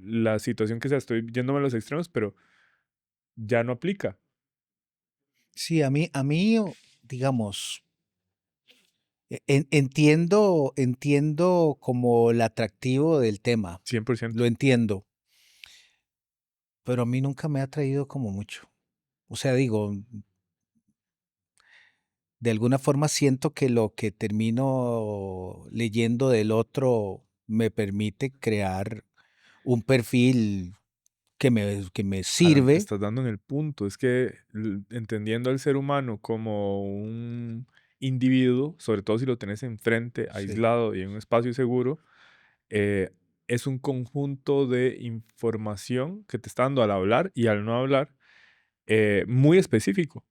la situación que sea, estoy yéndome a los extremos, pero ya no aplica. Sí, a mí, digamos, entiendo como el atractivo del tema, 100%. lo entiendo, pero a mí nunca me ha traído como mucho. O sea, digo, de alguna forma siento que lo que termino leyendo del otro me permite crear un perfil que me Alan, sirve. estás dando en el punto. Es que entendiendo al ser humano como un individuo, sobre todo si lo tenés enfrente, Sí, aislado y en un espacio seguro, eh, es un conjunto de información que te está dando al hablar y al no hablar, muy específico,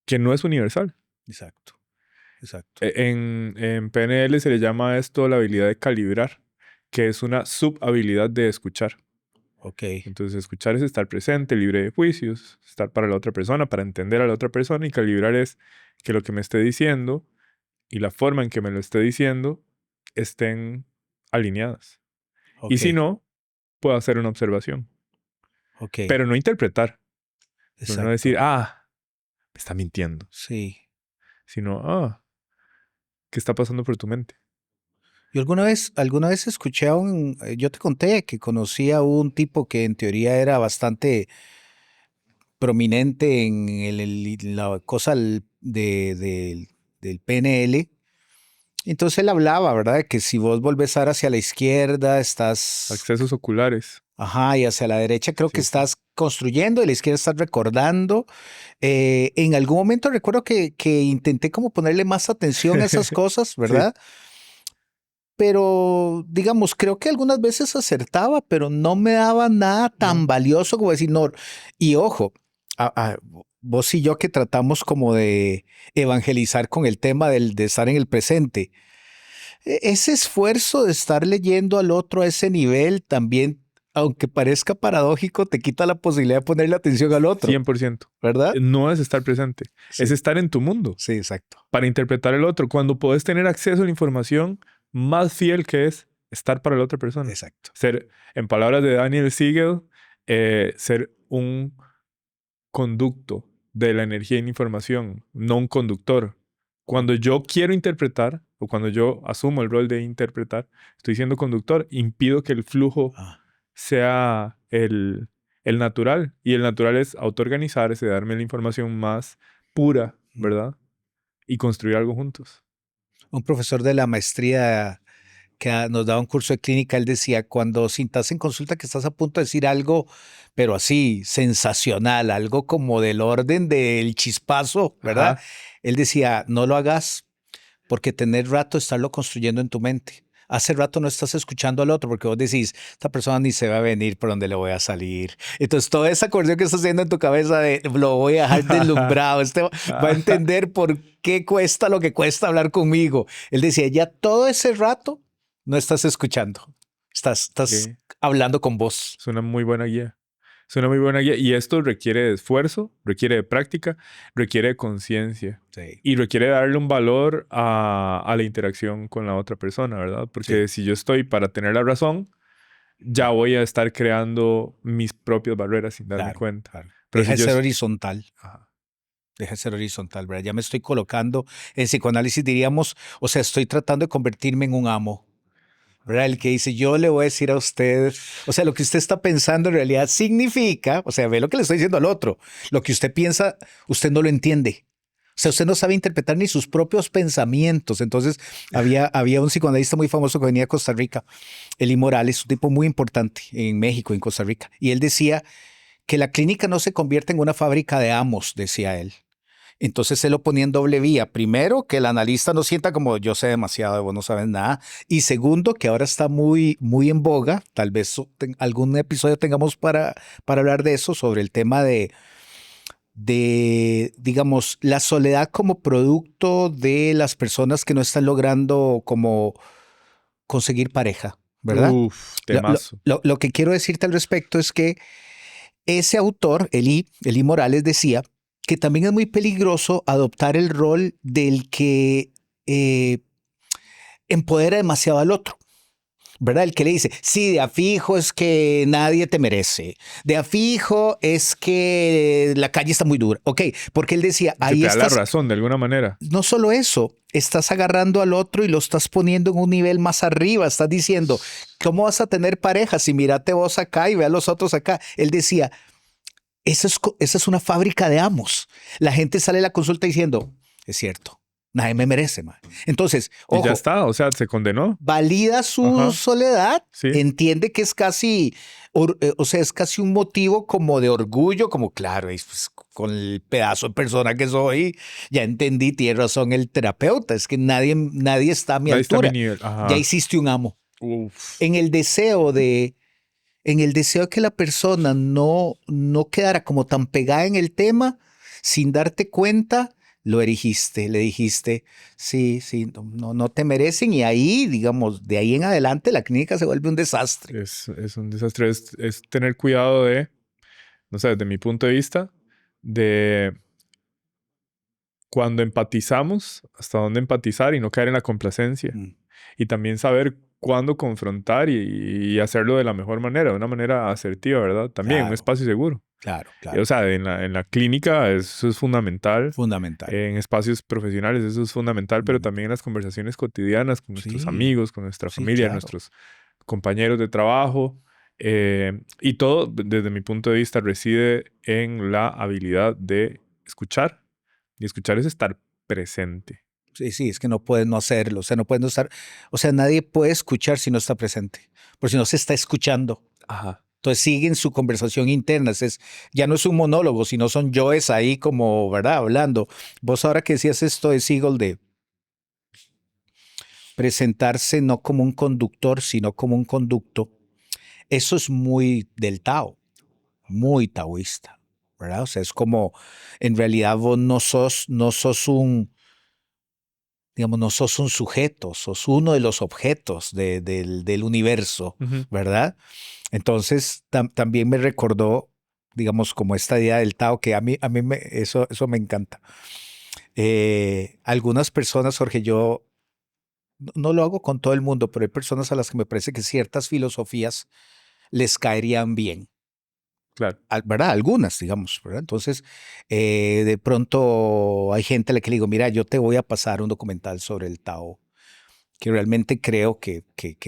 que no es universal. exacto, exacto. En PNL se le llama a esto la habilidad de calibrar, que es una subhabilidad de escuchar. Ok, Entonces, escuchar es estar presente, libre de juicios, estar para la otra persona, para entender a la otra persona, y calibrar es que lo que me esté diciendo y la forma en que me lo esté diciendo estén alineadas. Y ok, si no, puedo hacer una observación, ok, pero no interpretar, pero no decir, exacto. me está mintiendo, Sí. sino, ¿qué está pasando por tu mente? Yo alguna vez escuché yo te conté que conocí a un tipo que en teoría era bastante prominente en la cosa del PNL. Entonces él hablaba, ¿verdad? De que si vos volvés ahora hacia la izquierda, estás, Accesos oculares. ajá, y hacia la derecha creo que Sí, sí. estás construyendo, y la izquierda estás recordando. En algún momento recuerdo que intenté como ponerle más atención a esas cosas, Sí. ¿verdad? Pero, digamos, creo que algunas veces acertaba, pero no me daba nada tan No. valioso como decir, no. Y ojo, vos y yo que tratamos como de evangelizar con el tema de estar en el presente, ese esfuerzo de estar leyendo al otro a ese nivel también, aunque parezca paradójico, te quita la posibilidad de ponerle atención al otro, 100%. ¿verdad? No es estar presente, es Sí, estar en tu mundo sí, exacto. para interpretar el otro, cuando puedes tener acceso a la información más fiel que es estar para la otra persona. Exacto. Ser, en palabras de Daniel Siegel, ser un conducto de la energía y la información, no un conductor. Cuando yo quiero interpretar, o cuando yo asumo el rol de interpretar, estoy siendo conductor, impido que el flujo Ah. sea el natural. Y el natural es autoorganizarse, darme la información más pura, ¿verdad? Y construir algo juntos. Un profesor de la maestría nos daba un curso de clínica, él decía, cuando sintas en consulta que estás a punto de decir algo, pero así, sensacional, algo como del orden del chispazo, ¿verdad? Ajá. Él decía, no lo hagas porque tener rato estarlo construyendo en tu mente. Hace rato no estás escuchando al otro porque vos decís, esta persona ni se va a venir por donde le voy a salir. Entonces, toda esa conversación que estás haciendo en tu cabeza de lo voy a dejar deslumbrado, va a entender por qué cuesta lo que cuesta hablar conmigo. Él decía, ya todo ese rato no estás escuchando, estás Ok. hablando con vos. Es una muy buena guía. Es una muy buena guía. Y esto requiere de esfuerzo, requiere de práctica, requiere de conciencia. Sí, Y requiere darle un valor a la interacción con la otra persona, ¿verdad? sí. Porque si yo estoy para tener la razón, ya voy a estar creando mis propias barreras sin darme Claro, cuenta. claro. Pero Deja si de yo... ser horizontal. Ajá. Deja de ser horizontal, ¿verdad? Ya me estoy colocando en psicoanálisis, diríamos, o sea, estoy tratando de convertirme en un amo, ¿verdad? El que dice, yo le voy a decir a usted, o sea, lo que usted está pensando en realidad significa, o sea, ve lo que le estoy diciendo al otro, lo que usted piensa, usted no lo entiende. O sea, usted no sabe interpretar ni sus propios pensamientos. Entonces, había un psicoanalista muy famoso que venía de Costa Rica, Eli Morales, un tipo muy importante en México, en Costa Rica. Y él decía que la clínica no se convierte en una fábrica de amos, decía él. Entonces se lo ponía en doble vía. Primero, que el analista no sienta como yo sé demasiado, vos no sabes nada. Y segundo, que ahora está muy, muy en boga. Tal vez algún episodio tengamos para hablar de eso, sobre el tema digamos, la soledad como producto de las personas que no están logrando como conseguir pareja, ¿verdad? Uf, Lo, lo- temazo. lo que quiero decirte al respecto es que ese autor, Eli Morales, decía que también es muy peligroso adoptar el rol del que eh, empodera demasiado al otro. ¿verdad? El que le dice, sí, de a fijo es que nadie te merece. De a fijo es que la calle está muy dura. Ok, porque él decía, Que ahí te da la estás, razón de alguna manera. no solo eso, estás agarrando al otro y lo estás poniendo en un nivel más arriba. Estás diciendo, ¿cómo vas a tener pareja si mírate vos acá y ve a los otros acá? Él decía, esa es una fábrica de amos. La gente sale a la consulta diciendo, es cierto, nadie me merece, man. Entonces, Y ya ojo, está, o sea, se condenó. valida su Ajá, soledad, sí. entiende que es casi, o sea, es casi un motivo como de orgullo, como claro, pues, con el pedazo de persona que soy, ya entendí, tiene razón el terapeuta, es que nadie está a mi Ahí está mi altura. nivel. Ya Ajá. hiciste un amo. Uf. En el deseo de, en el deseo de que la persona no quedara como tan pegada en el tema, sin darte cuenta, lo erigiste, le dijiste, sí, sí, no te merecen y ahí, digamos, de ahí en adelante la clínica se vuelve un desastre. Es un desastre. Es tener cuidado de, no sé, desde mi punto de vista, de cuando empatizamos, hasta dónde empatizar y no caer en la complacencia. Mm, Y también saber cuándo confrontar y hacerlo de la mejor manera, de una manera asertiva, ¿verdad? También un claro, espacio seguro. claro, Y, o claro. sea, en la clínica eso es fundamental, Fundamental. en espacios profesionales eso es fundamental, pero Mm, también en las conversaciones cotidianas con nuestros sí, amigos, con nuestra sí, familia, claro. nuestros compañeros de trabajo. Y todo, desde mi punto de vista, reside en la habilidad de escuchar. Y escuchar es estar presente. Sí, sí, es que no puedes no hacerlo, o sea, no puedes no estar, o sea, nadie puede escuchar si no está presente, por si no se está escuchando. Ajá. Entonces siguen su conversación interna. Ya no es un monólogo, sino son yoes ahí como, ¿verdad? Hablando. Vos ahora que decías esto de Siegel de presentarse no como un conductor, sino como un conducto, eso es muy del Tao, muy taoísta, ¿verdad? O sea, es como, en realidad vos no sos un, digamos, no sos un sujeto, sos uno de los objetos del universo, Ujú. ¿verdad? Entonces, también me recordó, digamos, como esta idea del Tao, que eso me encanta. Algunas personas, Jorge, yo no lo hago con todo el mundo, pero hay personas a las que me parece que ciertas filosofías les caerían bien. Claro. ¿Verdad? Algunas, digamos, ¿verdad? Entonces, de pronto hay gente a la que le digo, mira, yo te voy a pasar un documental sobre el Tao que realmente creo que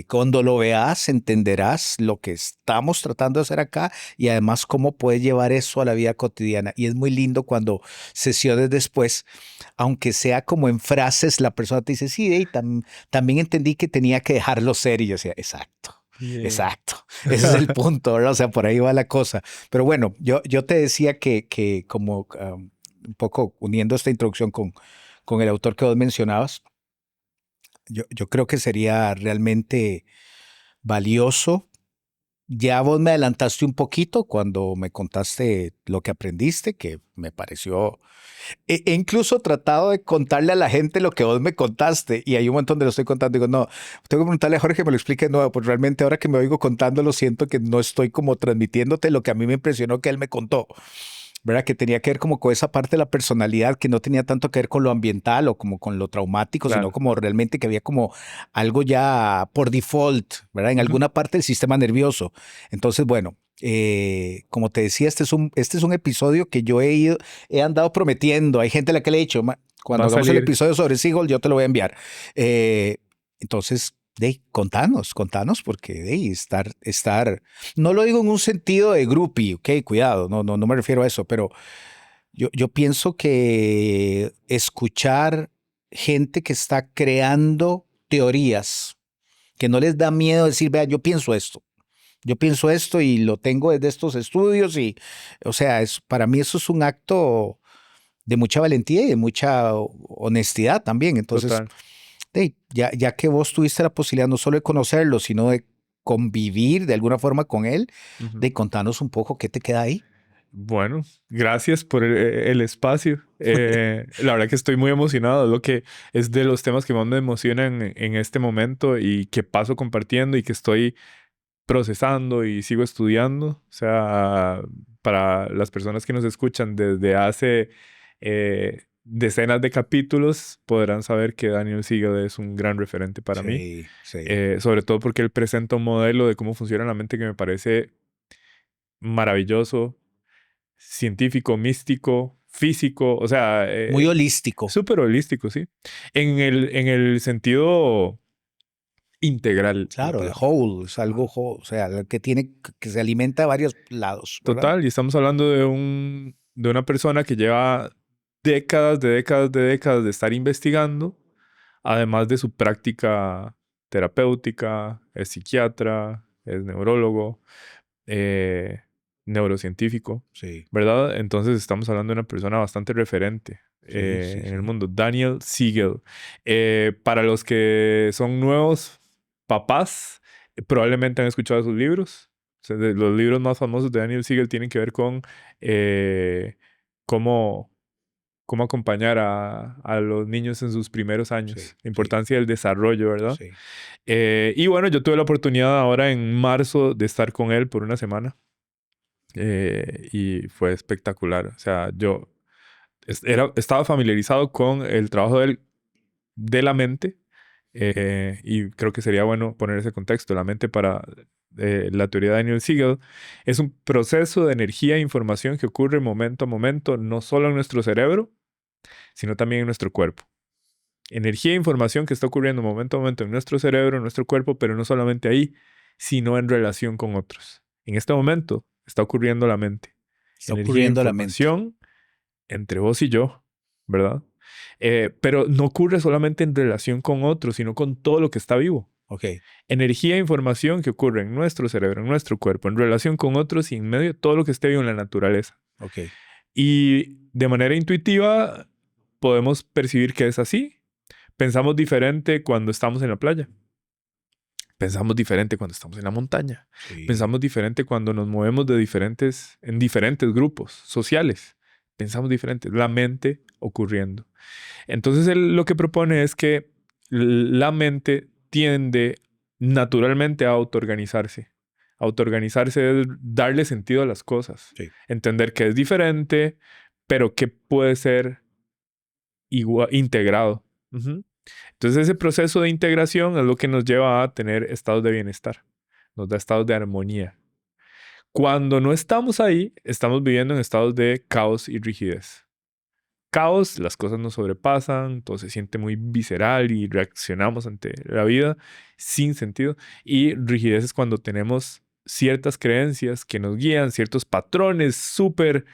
cuando lo veas entenderás lo que estamos tratando de hacer acá y además cómo puedes llevar eso a la vida cotidiana. Y es muy lindo cuando sesiones después, aunque sea como en frases, la persona te dice, sí, también entendí que tenía que dejarlo ser. Y yo decía, exacto. Bien. Exacto, ese es el punto, ¿verdad? O sea, por ahí va la cosa. Pero bueno, yo te decía que como un poco uniendo esta introducción con el autor que vos mencionabas, yo creo que sería realmente valioso. Ya vos me adelantaste un poquito cuando me contaste lo que aprendiste, que me pareció. He incluso tratado de contarle a la gente lo que vos me contaste y hay un montón de lo estoy contando. Digo, no, tengo que preguntarle a Jorge que me lo explique de nuevo, pues realmente ahora que me oigo contándolo siento que no estoy como transmitiéndote lo que a mí me impresionó que él me contó. ¿Verdad? Que tenía que ver como con esa parte de la personalidad que no tenía tanto que ver con lo ambiental o como con lo traumático, sino Claro. como realmente que había como algo ya por default, ¿verdad? En Ujú. alguna parte del sistema nervioso. Entonces, bueno, como te decía, este es un episodio que he andado prometiendo. Hay gente a la que le he dicho, Va cuando a hagamos el salir. episodio sobre Seagull, yo te lo voy a enviar. Entonces, contanos, porque estar, no lo digo en un sentido de groupie, ok, cuidado, no me refiero a eso, pero yo pienso que escuchar gente que está creando teorías, que no les da miedo decir, vea, yo pienso esto y lo tengo desde estos estudios y, o sea, para mí eso es un acto de mucha valentía y de mucha honestidad también. Entonces, Total. ya que vos tuviste la posibilidad no solo de conocerlo, sino de convivir de alguna forma con él, Ujú. de contarnos un poco qué te queda ahí. Bueno, gracias por el espacio. La verdad que estoy muy emocionado. Es lo que es de los temas que más me emocionan en este momento y que paso compartiendo y que estoy procesando y sigo estudiando. O sea, para las personas que nos escuchan desde hace decenas de capítulos podrán saber que Daniel Siegel es un gran referente para mí. Sí. Sobre todo porque él presenta un modelo de cómo funciona la mente que me parece maravilloso, científico, místico, físico, o sea, Muy holístico. súper holístico, sí. En el sentido integral. Claro, de whole, es algo whole, o sea, que tiene, que se alimenta de varios lados, ¿verdad? Total, y estamos hablando de una persona que lleva décadas de estar investigando, además de su práctica terapéutica, es psiquiatra, es neurólogo, neurocientífico, Sí. ¿verdad? Entonces estamos hablando de una persona bastante referente Sí. en el mundo. Daniel Siegel. Para los que son nuevos papás, probablemente han escuchado sus libros. O sea, los libros más famosos de Daniel Siegel tienen que ver con cómo, cómo acompañar a los niños en sus primeros años. Sí, La importancia del desarrollo, ¿verdad? Sí. Y bueno, yo tuve la oportunidad ahora en marzo de estar con él por una semana. Y fue espectacular. O sea, yo estaba familiarizado con el trabajo de la mente, y creo que sería bueno poner ese contexto. La mente, para la teoría de Daniel Siegel, es un proceso de energía e información que ocurre momento a momento, no solo en nuestro cerebro, sino también en nuestro cuerpo. Energía e información que está ocurriendo momento a momento en nuestro cerebro, en nuestro cuerpo, pero no solamente ahí, sino en relación con otros. En este momento está ocurriendo la mente. Está Energía e ocurriendo la mente. información entre vos y yo, ¿verdad? Pero no ocurre solamente en relación con otros, sino con todo lo que está vivo. Ok. Energía e información que ocurre en nuestro cerebro, en nuestro cuerpo, en relación con otros y en medio de todo lo que esté vivo en la naturaleza. Ok. Y de manera intuitiva podemos percibir que es así. Pensamos diferente cuando estamos en la playa. Pensamos diferente cuando estamos en la montaña. Sí. Pensamos diferente cuando nos movemos en diferentes grupos sociales. Pensamos diferente. La mente ocurriendo. Entonces él lo que propone es que la mente tiende naturalmente a autoorganizarse. Autoorganizarse es darle sentido a las cosas. Sí. Entender que es diferente, pero que puede ser igual, integrado. Ujú. Entonces ese proceso de integración es lo que nos lleva a tener estados de bienestar. Nos da estados de armonía. Cuando no estamos ahí, estamos viviendo en estados de caos y rigidez. Caos, las cosas nos sobrepasan, todo se siente muy visceral y reaccionamos ante la vida sin sentido. Y rigidez es cuando tenemos ciertas creencias que nos guían, ciertos patrones súper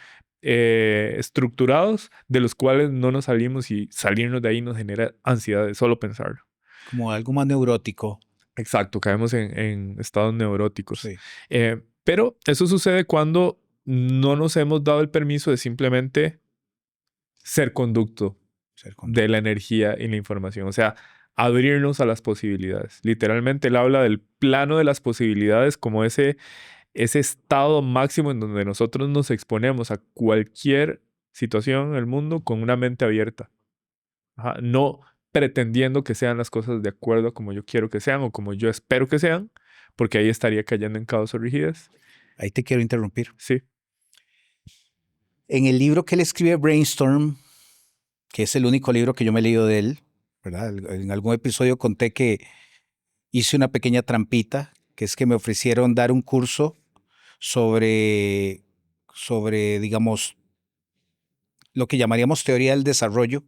estructurados de los cuales no nos salimos, y salirnos de ahí nos genera ansiedad de solo pensarlo. Como algo más neurótico. Exacto, caemos en estados neuróticos. Sí. Pero eso sucede cuando no nos hemos dado el permiso de simplemente ser conducto de la energía y la información. O sea, abrirnos a las posibilidades. Literalmente él habla del plano de las posibilidades como ese estado máximo en donde nosotros nos exponemos a cualquier situación en el mundo con una mente abierta. Ajá, no pretendiendo que sean las cosas de acuerdo a como yo quiero que sean o como yo espero que sean, porque ahí estaría cayendo en caos o rigidez. Ahí te quiero interrumpir. Sí. En el libro que él escribe, Brainstorm, que es el único libro que yo me he leído de él, ¿verdad? En algún episodio conté que hice una pequeña trampita, que es que me ofrecieron dar un curso sobre, digamos, lo que llamaríamos teoría del desarrollo,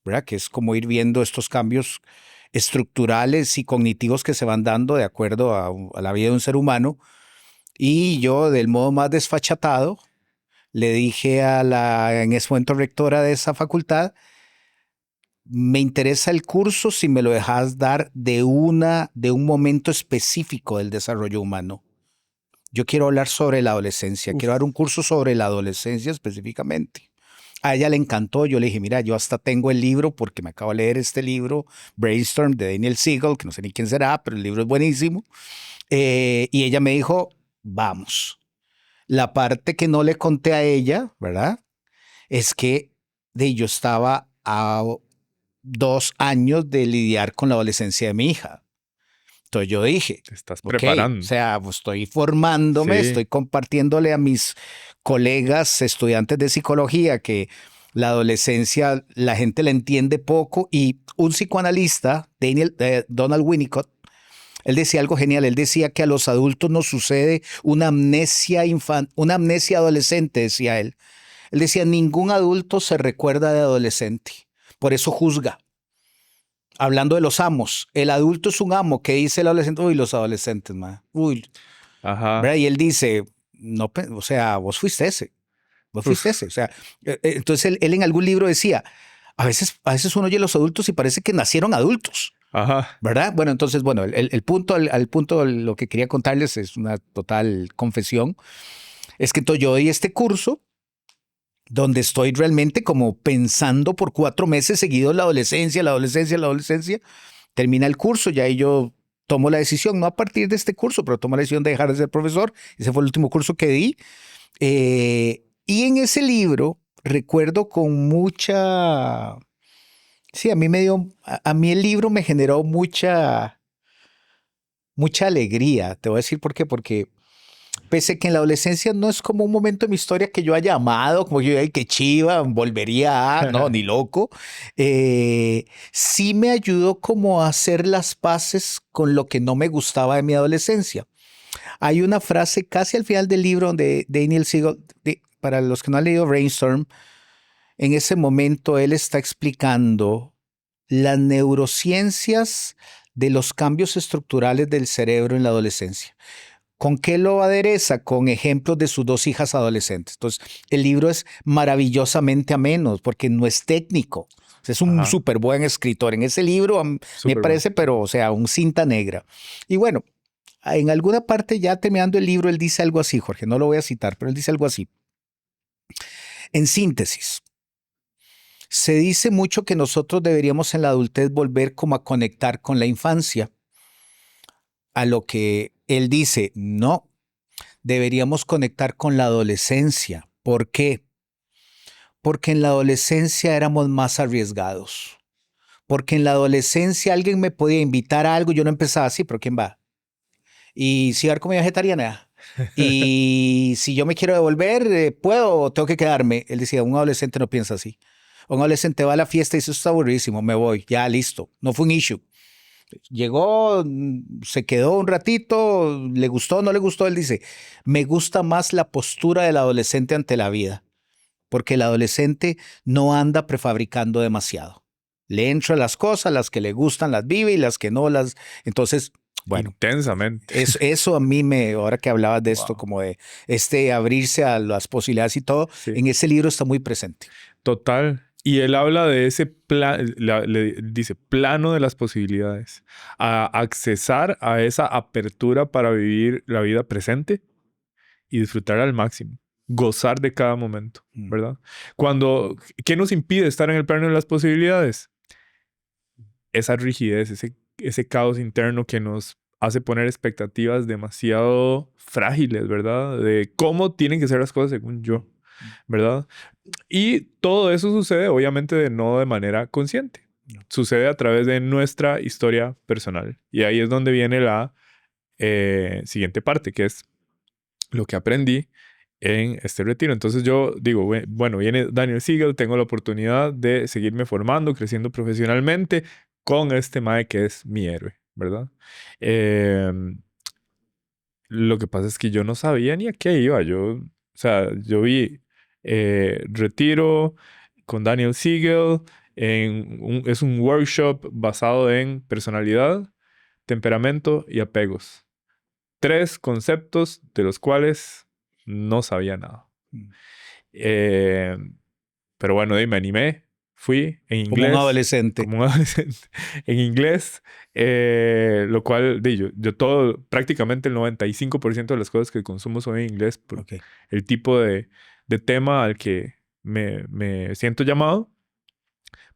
¿verdad? Que es como ir viendo estos cambios estructurales y cognitivos que se van dando de acuerdo a la vida de un ser humano. Y yo, del modo más desfachatado, le dije a la en ese momento rectora de esa facultad: me interesa el curso si me lo dejas dar de un momento específico del desarrollo humano. Yo quiero hablar sobre la adolescencia, quiero dar un curso sobre la adolescencia específicamente. A ella le encantó. Yo le dije: mira, yo hasta tengo el libro porque me acabo de leer este libro, Brainstorm, de Daniel Siegel, que no sé ni quién será, pero el libro es buenísimo. Y ella me dijo: vamos. La parte que no le conté a ella, ¿verdad? Es que yo estaba a 2 años de lidiar con la adolescencia de mi hija. Entonces yo dije: Te estás ok, preparando. o sea, pues estoy formándome, Sí. estoy compartiéndole a mis colegas estudiantes de psicología que La adolescencia, la gente la entiende poco y un psicoanalista, Donald Winnicott, él decía algo genial. Él decía que a los adultos nos sucede una amnesia adolescente, decía él. Él decía, ningún adulto se recuerda de adolescente. Por eso juzga. Hablando de los amos, el adulto es un amo. ¿Qué dice el adolescente? Uy, los adolescentes, man. Uy. Ajá. ¿Verdad? Y él dice, no, o sea, vos fuiste ese. Vos fuiste Uf. ese. O sea, entonces él en algún libro decía, a veces uno oye a los adultos y parece que nacieron adultos. Ajá. ¿Verdad? Bueno, entonces, bueno, el punto, al punto, lo que quería contarles es una total confesión. Es que entonces yo doy este curso donde estoy realmente como pensando por 4 meses seguidos la adolescencia, la adolescencia, la adolescencia. Termina el curso, ya ahí yo tomo la decisión, no a partir de este curso, pero tomo la decisión de dejar de ser profesor. Ese fue el último curso que di. Y en ese libro recuerdo con mucha... Sí, a mí el libro me generó mucha alegría. Te voy a decir por qué, porque pese que en la adolescencia no es como un momento de mi historia que yo haya amado, como yo, ay, qué chiva, volvería a, no, ni loco, sí me ayudó como a hacer las paces con lo que no me gustaba de mi adolescencia. Hay una frase casi al final del libro de Daniel Siegel, para los que no han leído Brainstorm, en ese momento él está explicando las neurociencias de los cambios estructurales del cerebro en la adolescencia. ¿Con qué lo adereza? Con ejemplos de sus 2 hijas adolescentes. Entonces, el libro es maravillosamente ameno porque no es técnico. Es un Ajá. súper buen escritor. En ese libro me Súper bueno. parece, pero, o sea, un cinta negra. Y bueno, en alguna parte ya terminando el libro, él dice algo así, Jorge, no lo voy a citar, pero él dice algo así. En síntesis, se dice mucho que nosotros deberíamos en la adultez volver como a conectar con la infancia. A lo que él dice, no, deberíamos conectar con la adolescencia. ¿Por qué? Porque en la adolescencia éramos más arriesgados. Porque en la adolescencia alguien me podía invitar a algo, yo no empezaba así, pero ¿quién va? Y si dar comida vegetariana. Y si yo me quiero devolver, ¿puedo o tengo que quedarme? Él decía, un adolescente no piensa así. Un adolescente va a la fiesta y dice, esto está aburridísimo, me voy, ya listo. No fue un issue. Llegó, se quedó un ratito, le gustó, no le gustó. Él dice, me gusta más la postura del adolescente ante la vida, porque el adolescente no anda prefabricando demasiado. Le entra las cosas, las que le gustan las vive y las que no las... Entonces, bueno, Intensamente. eso a mí ahora que hablabas de esto, Wow. como de abrirse a las posibilidades y todo, Sí. en ese libro está muy presente. Total. Y él habla de ese plan, le dice plano de las posibilidades, a accesar a esa apertura para vivir la vida presente y disfrutar al máximo, gozar de cada momento, ¿verdad? ¿Qué nos impide estar en el plano de las posibilidades? Esa rigidez, ese caos interno que nos hace poner expectativas demasiado frágiles, ¿verdad? De cómo tienen que ser las cosas según yo, ¿verdad? Y todo eso sucede, obviamente, no de manera consciente. Sucede a través de nuestra historia personal. Y ahí es donde viene la siguiente parte, que es lo que aprendí en este retiro. Entonces yo digo, bueno, viene Daniel Siegel, tengo la oportunidad de seguirme formando, creciendo profesionalmente con este mae que es mi héroe, ¿verdad? Eh, lo que pasa es que yo no sabía ni a qué iba. O sea, yo vi retiro con Daniel Siegel. Es un workshop basado en personalidad, temperamento y apegos. 3 conceptos de los cuales no sabía nada. Eh, pero bueno, me animé. Fui en Como un inglés, adolescente. como un adolescente, en inglés, lo cual yo todo, prácticamente el 95% de las cosas que consumo son en inglés por Okay. el tipo de tema al que me siento llamado.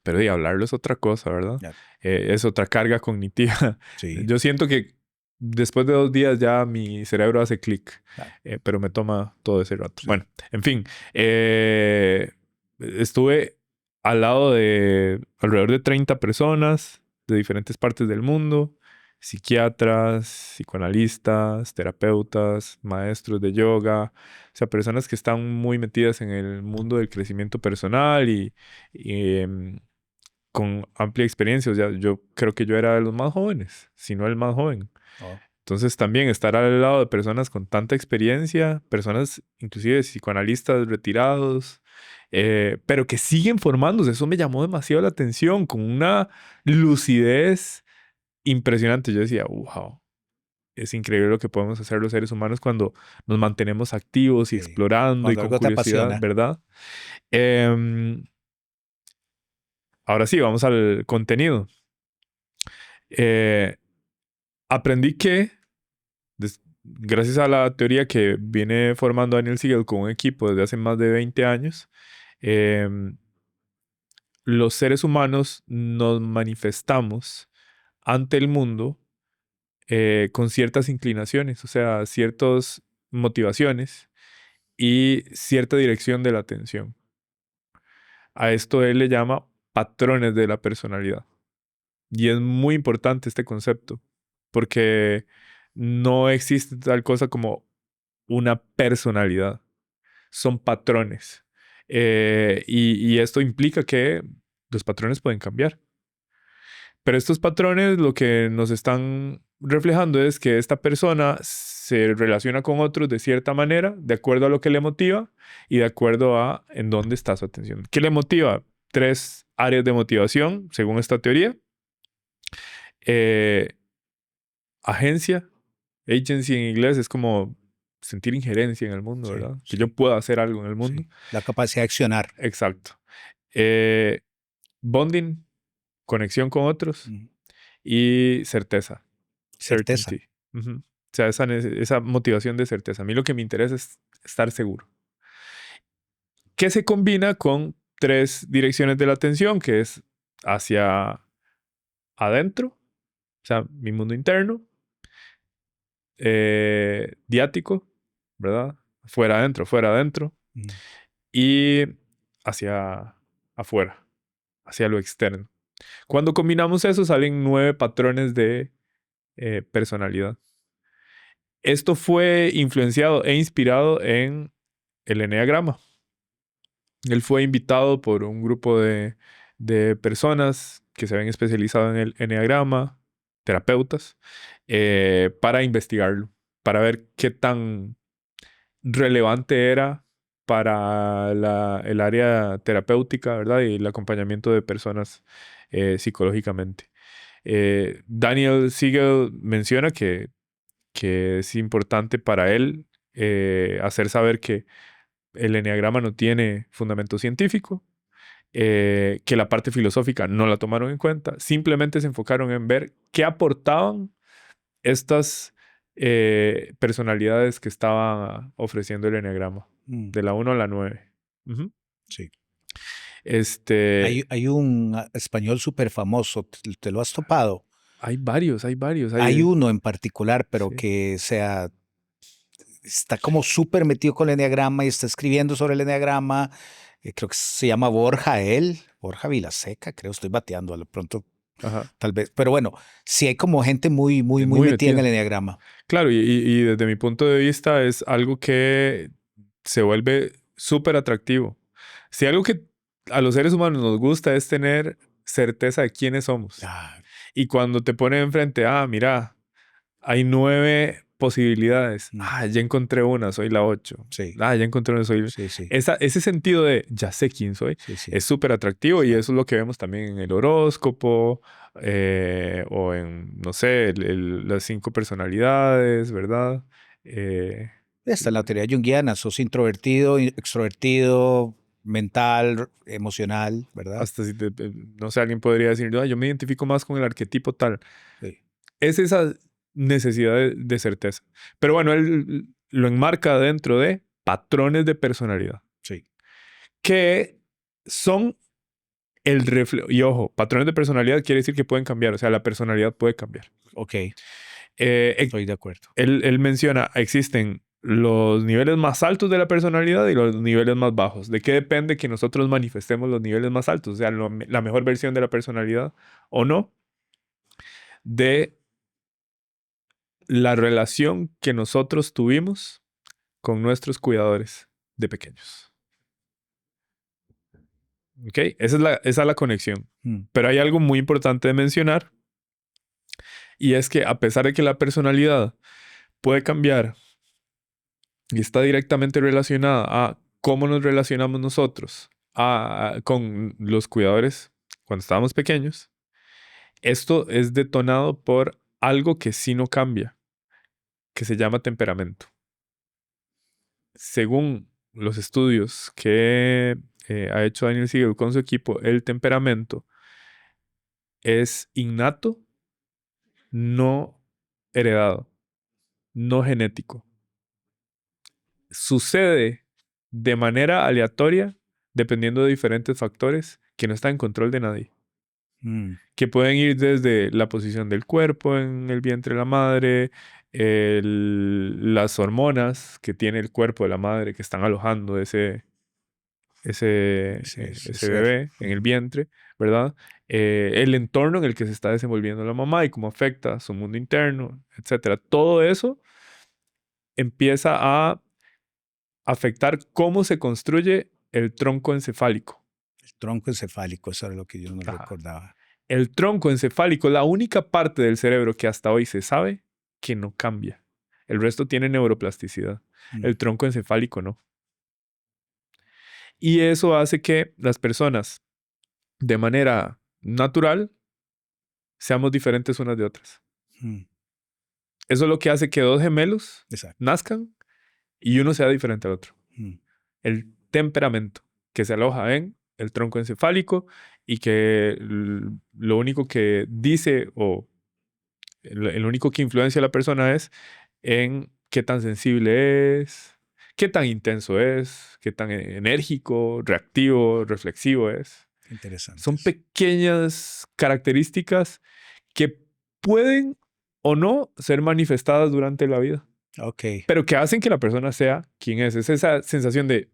Pero hablarlo es otra cosa, ¿verdad? Yeah. Es otra carga cognitiva. Sí. Yo siento que después de 2 días ya mi cerebro hace clic, Yeah. pero me toma todo ese rato. Sí. Bueno, en fin, estuve al lado de alrededor de 30 personas de diferentes partes del mundo. psiquiatras, psicoanalistas, terapeutas, maestros de yoga, o sea, personas que están muy metidas en el mundo del crecimiento personal y con amplia experiencia. O sea, yo creo que yo era de los más jóvenes, si no el más joven. Oh, Entonces también estar al lado de personas con tanta experiencia, personas inclusive psicoanalistas retirados, pero que siguen formándose, eso me llamó demasiado la atención, con una lucidez impresionante. Yo decía, wow, es increíble lo que podemos hacer los seres humanos cuando nos mantenemos activos y sí. explorando y Cuando con algo te curiosidad, apasiona. ¿verdad? Em, Ahora sí, vamos al contenido. Eh, Aprendí que gracias a la teoría que viene formando Daniel Siegel con un equipo desde hace más de 20 años, em, los seres humanos nos manifestamos ante el mundo con ciertas inclinaciones, o sea, ciertas motivaciones y cierta dirección de la atención. A esto él le llama patrones de la personalidad. Y es muy importante este concepto, porque no existe tal cosa como una personalidad. Son patrones. Y esto implica que los patrones pueden cambiar. Pero estos patrones lo que nos están reflejando es que esta persona se relaciona con otros de cierta manera, de acuerdo a lo que le motiva y de acuerdo a en dónde está su atención. ¿Qué le motiva? Tres áreas de motivación, según esta teoría. Eh, Agencia, agency en inglés es como sentir injerencia en el mundo, Sí, ¿verdad? Que yo sí, pueda hacer algo en el mundo. sí. La capacidad de accionar. Exacto. Eh, Bonding, conexión con otros. Mm. Y certeza, Certeza. certainty. Ujú. O sea, esa motivación de certeza. A mí lo que me interesa es estar seguro. Que se combina con tres direcciones de la atención, que es hacia adentro, o sea, mi mundo interno, diático, ¿verdad? Fuera adentro, Mm. y hacia afuera, hacia lo externo. Cuando combinamos eso, salen 9 patrones de personalidad. Esto fue influenciado e inspirado en el eneagrama. Él fue invitado por un grupo de personas que se habían especializado en el eneagrama, terapeutas, para investigarlo, para ver qué tan relevante era para el área terapéutica, ¿verdad? Y el acompañamiento de personas psicológicamente. Daniel Siegel menciona que es importante para él hacer saber que el eneagrama no tiene fundamento científico, que la parte filosófica no la tomaron en cuenta, simplemente se enfocaron en ver qué aportaban estas personalidades que estaba ofreciendo el eneagrama, Mm. de la 1 a la 9. Ujú. Sí. Este, Hay un español súper famoso, ¿te lo has topado? hay varios, hay varios. Hay uno en particular, pero Sí, que está como súper metido con el enneagrama y está escribiendo sobre el enneagrama. Creo que se llama Borja él, Borja Vilaseca, creo, estoy bateando a lo pronto, ajá. tal vez. Pero bueno, sí hay como gente muy, muy, Es muy muy metida en metido. el enneagrama. Claro, y desde mi punto de vista es algo que se vuelve súper atractivo. Si algo que a los seres humanos nos gusta es tener certeza de quiénes somos. Ah, Y cuando te ponen enfrente, mira, hay 9 posibilidades. mm, Ya encontré una, soy la 8. sí, Ya encontré una, soy... sí, sí, Ese sentido de ya sé quién soy sí, sí. es súper atractivo y Está, eso es lo que vemos también en el horóscopo o en, no sé, las 5 personalidades, ¿verdad? Eh, está en la teoría junguiana, sos introvertido, extrovertido, mental, emocional, ¿verdad? Hasta si no sé, alguien podría decir, yo me identifico más con el arquetipo tal. Sí. Es esa necesidad de certeza. Pero bueno, él lo enmarca dentro de patrones de personalidad, Sí, que son el reflejo. Y ojo, patrones de personalidad quiere decir que pueden cambiar, o sea, la personalidad puede cambiar. ok, Eh, estoy de acuerdo. él menciona, existen los niveles más altos de la personalidad y los niveles más bajos. ¿De qué depende que nosotros manifestemos los niveles más altos? O sea, la mejor versión de la personalidad o no, de la relación que nosotros tuvimos con nuestros cuidadores de pequeños. ¿Ok? Esa es la conexión. Pero hay algo muy importante de mencionar, y es que a pesar de que la personalidad puede cambiar y está directamente relacionada a cómo nos relacionamos nosotros con los cuidadores cuando estábamos pequeños, esto es detonado por algo que sí no cambia, que se llama temperamento. Según los estudios que ha hecho Daniel Siegel con su equipo, el temperamento es innato, no heredado, no genético. Sucede de manera aleatoria dependiendo de diferentes factores que no están en control de nadie. Que pueden ir desde la posición del cuerpo en el vientre de la madre, las hormonas que tiene el cuerpo de la madre que están alojando ese bebé en el vientre, ¿verdad? El entorno en el que se está desenvolviendo la mamá y cómo afecta su mundo interno, etcétera. Todo eso empieza a afectar cómo se construye el tronco encefálico. El tronco encefálico, eso era lo que yo no Ajá. recordaba. El tronco encefálico es la única parte del cerebro que hasta hoy se sabe que no cambia. El resto tiene neuroplasticidad. El tronco encefálico no. Y eso hace que las personas, de manera natural, seamos diferentes unas de otras. Eso es lo que hace que dos gemelos nazcan y uno sea diferente al otro. El temperamento que se aloja en el tronco encefálico y que lo único que dice o el único que influencia a la persona es en qué tan sensible es, qué tan intenso es, qué tan enérgico, reactivo, reflexivo es. Interesante. Son pequeñas características que pueden o no ser manifestadas durante la vida. Pero que hacen que la persona sea quien es. Es esa sensación de,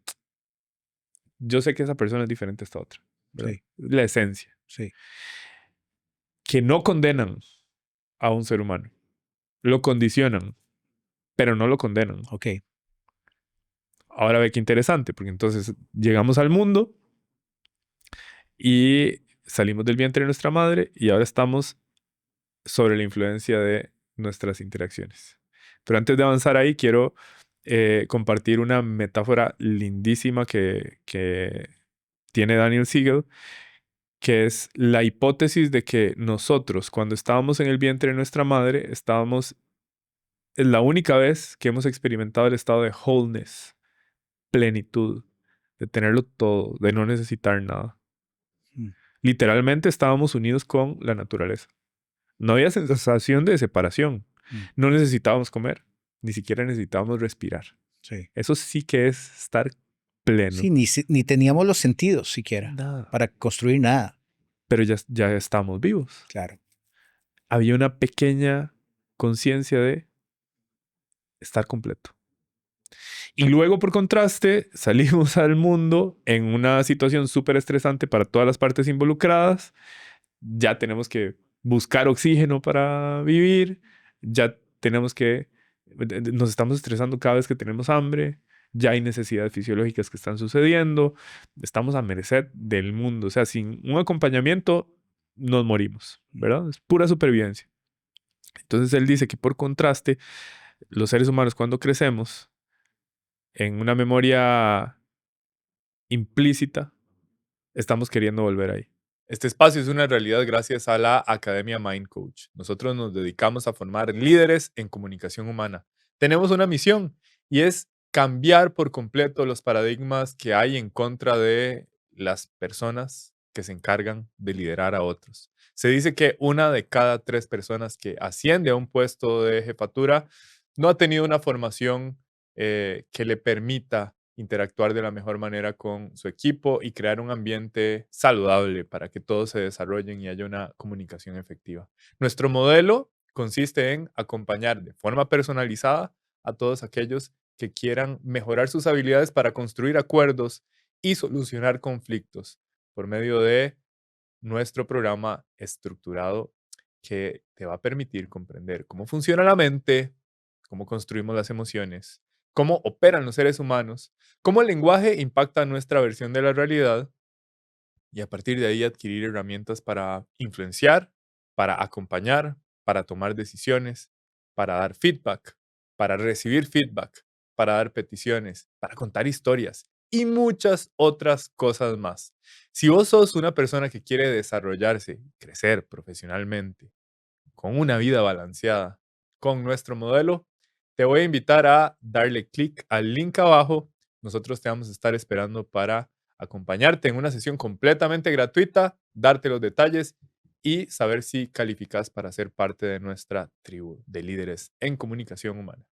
yo sé que esa persona es diferente a esta otra. Sí. La esencia. Sí. Que no condenan a un ser humano. Lo condicionan, pero no lo condenan. Ahora ve qué interesante, porque entonces llegamos al mundo y salimos del vientre de nuestra madre y ahora estamos sobre la influencia de nuestras interacciones. Pero antes de avanzar ahí, quiero compartir una metáfora lindísima que tiene Daniel Siegel, que es la hipótesis de que nosotros, cuando estábamos en el vientre de nuestra madre, es la única vez que hemos experimentado el estado de wholeness, plenitud, de tenerlo todo, de no necesitar nada. Literalmente estábamos unidos con la naturaleza. No había sensación de separación. No necesitábamos comer, ni siquiera necesitábamos respirar. Eso sí que es estar pleno. Sí, ni teníamos los sentidos siquiera para construir nada. Pero ya estamos vivos. Claro. Había una pequeña conciencia de estar completo. Y luego, por contraste, salimos al mundo en una situación súper estresante para todas las partes involucradas. Ya tenemos que buscar oxígeno para vivir. Ya nos estamos estresando cada vez que tenemos hambre. Ya hay necesidades fisiológicas que están sucediendo. Estamos a merced del mundo. O sea, sin un acompañamiento, nos morimos, ¿verdad? Es pura supervivencia. Entonces él dice que por contraste, los seres humanos cuando crecemos, en una memoria implícita, estamos queriendo volver ahí. Este espacio es una realidad gracias a la Academia Mind Coach. Nosotros nos dedicamos a formar líderes en comunicación humana. Tenemos una misión y es cambiar por completo los paradigmas que hay en contra de las personas que se encargan de liderar a otros. Se dice que 1 de cada 3 personas que asciende a un puesto de jefatura no ha tenido una formación que le permita interactuar de la mejor manera con su equipo y crear un ambiente saludable para que todos se desarrollen y haya una comunicación efectiva. Nuestro modelo consiste en acompañar de forma personalizada a todos aquellos que quieran mejorar sus habilidades para construir acuerdos y solucionar conflictos por medio de nuestro programa estructurado que te va a permitir comprender cómo funciona la mente, cómo construimos las emociones, cómo operan los seres humanos, cómo el lenguaje impacta nuestra versión de la realidad y a partir de ahí adquirir herramientas para influenciar, para acompañar, para tomar decisiones, para dar feedback, para recibir feedback, para dar peticiones, para contar historias y muchas otras cosas más. Si vos sos una persona que quiere desarrollarse, crecer profesionalmente, con una vida balanceada, con nuestro modelo, te voy a invitar a darle clic al link abajo. Nosotros te vamos a estar esperando para acompañarte en una sesión completamente gratuita, darte los detalles y saber si calificas para ser parte de nuestra tribu de líderes en comunicación humana.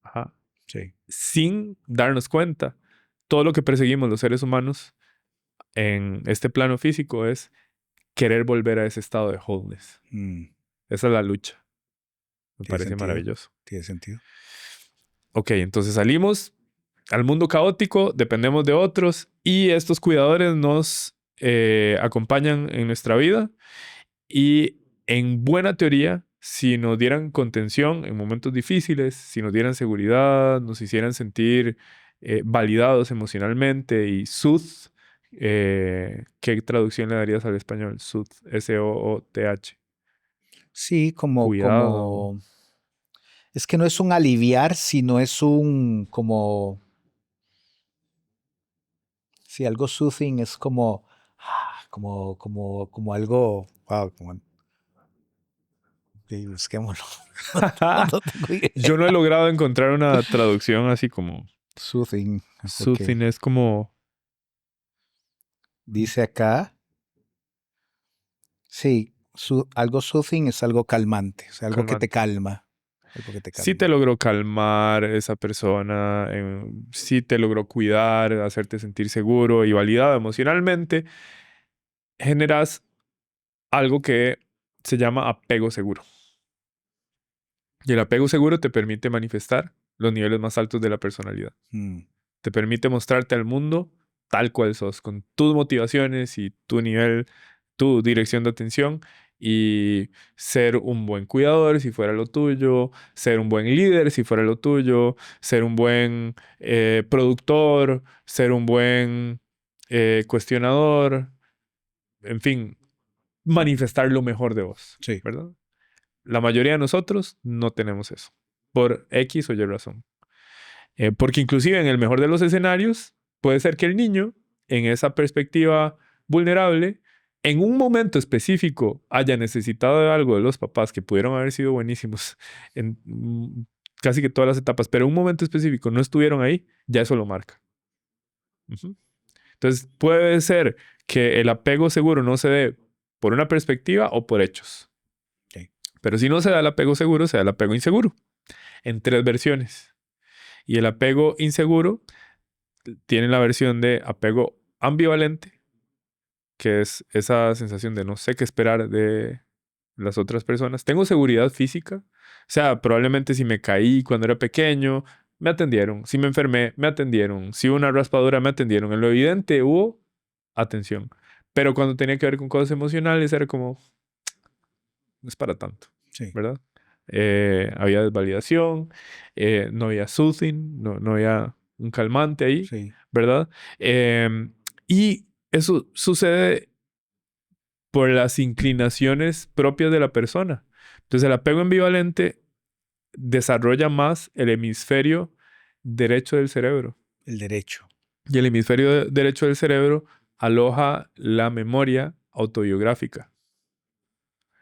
Ajá. Sí. Sin darnos cuenta, todo lo que perseguimos los seres humanos en este plano físico es querer volver a ese estado de wholeness. Esa es la lucha. Me parece maravilloso. Tiene sentido. Ok, entonces salimos al mundo caótico, dependemos de otros y estos cuidadores nos acompañan en nuestra vida y en buena teoría, si nos dieran contención en momentos difíciles, si nos dieran seguridad, nos hicieran sentir validados emocionalmente y sooth, ¿qué traducción le darías al español? Sooth, S-O-O-T-H. Sí, Cuidado. Es que no es un aliviar, sino es un como... Sí, algo soothing es como algo... Wow, sí, busquémoslo. No tengo idea. Yo no he logrado encontrar una traducción así como Soothing. soothing, Ok. es como Dice acá, sí, algo soothing es algo calmante, o sea, algo que te calmante. calma. Algo que te Sí calma. te logró calmar esa persona, sí te logró cuidar, hacerte sentir seguro y validado emocionalmente, generas algo que se llama apego seguro. Y el apego seguro te permite manifestar los niveles más altos de la personalidad. Te permite mostrarte al mundo tal cual sos, con tus motivaciones y tu nivel, tu dirección de atención y ser un buen cuidador si fuera lo tuyo, ser un buen líder si fuera lo tuyo, ser un buen productor, ser un buen cuestionador, en fin, manifestar lo mejor de vos, Sí. ¿verdad? La mayoría de nosotros no tenemos eso, por X o Y razón. Porque inclusive en el mejor de los escenarios, puede ser que el niño, en esa perspectiva vulnerable, en un momento específico haya necesitado de algo de los papás que pudieron haber sido buenísimos en casi que todas las etapas, pero en un momento específico no estuvieron ahí, ya eso lo marca. Entonces puede ser que el apego seguro no se dé por una perspectiva o por hechos. Okay. Pero si no se da el apego seguro, se da el apego inseguro, en 3 versiones. Y el apego inseguro tiene la versión de apego ambivalente, que es esa sensación de no sé qué esperar de las otras personas. Tengo seguridad física, o sea, probablemente si me caí cuando era pequeño, me atendieron. Si me enfermé, me atendieron. Si hubo una raspadura, me atendieron. En lo evidente hubo atención. Pero cuando tenía que ver con cosas emocionales, era como, no es para tanto, Sí. ¿verdad? Había desvalidación, no había soothing, no había un calmante ahí, Sí. ¿verdad? Y eso sucede por las inclinaciones propias de la persona. Entonces el apego ambivalente desarrolla más el hemisferio derecho del cerebro. El derecho. Y el hemisferio derecho del cerebro aloja la memoria autobiográfica.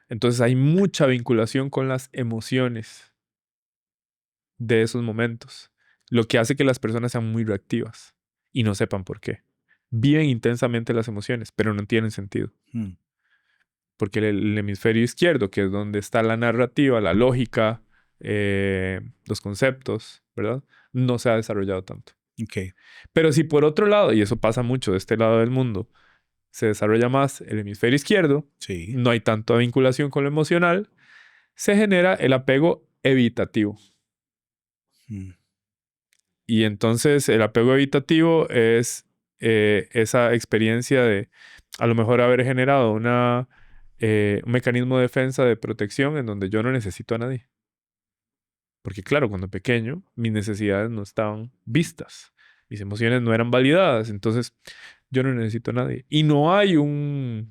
Entonces hay mucha vinculación con las emociones de esos momentos, lo que hace que las personas sean muy reactivas y no sepan por qué. Viven intensamente las emociones, pero no tienen sentido. Porque el hemisferio izquierdo, que es donde está la narrativa, la lógica, los conceptos, ¿verdad? No se ha desarrollado tanto. Okay. Pero si por otro lado, y eso pasa mucho de este lado del mundo, se desarrolla más el hemisferio izquierdo, Sí. no hay tanta vinculación con lo emocional, se genera el apego evitativo. Y entonces el apego evitativo es esa experiencia de a lo mejor haber generado una un mecanismo de defensa, de protección, en donde yo no necesito a nadie. Porque claro, cuando pequeño, mis necesidades no estaban vistas. Mis emociones no eran validadas. Entonces, yo no necesito a nadie. Y no hay un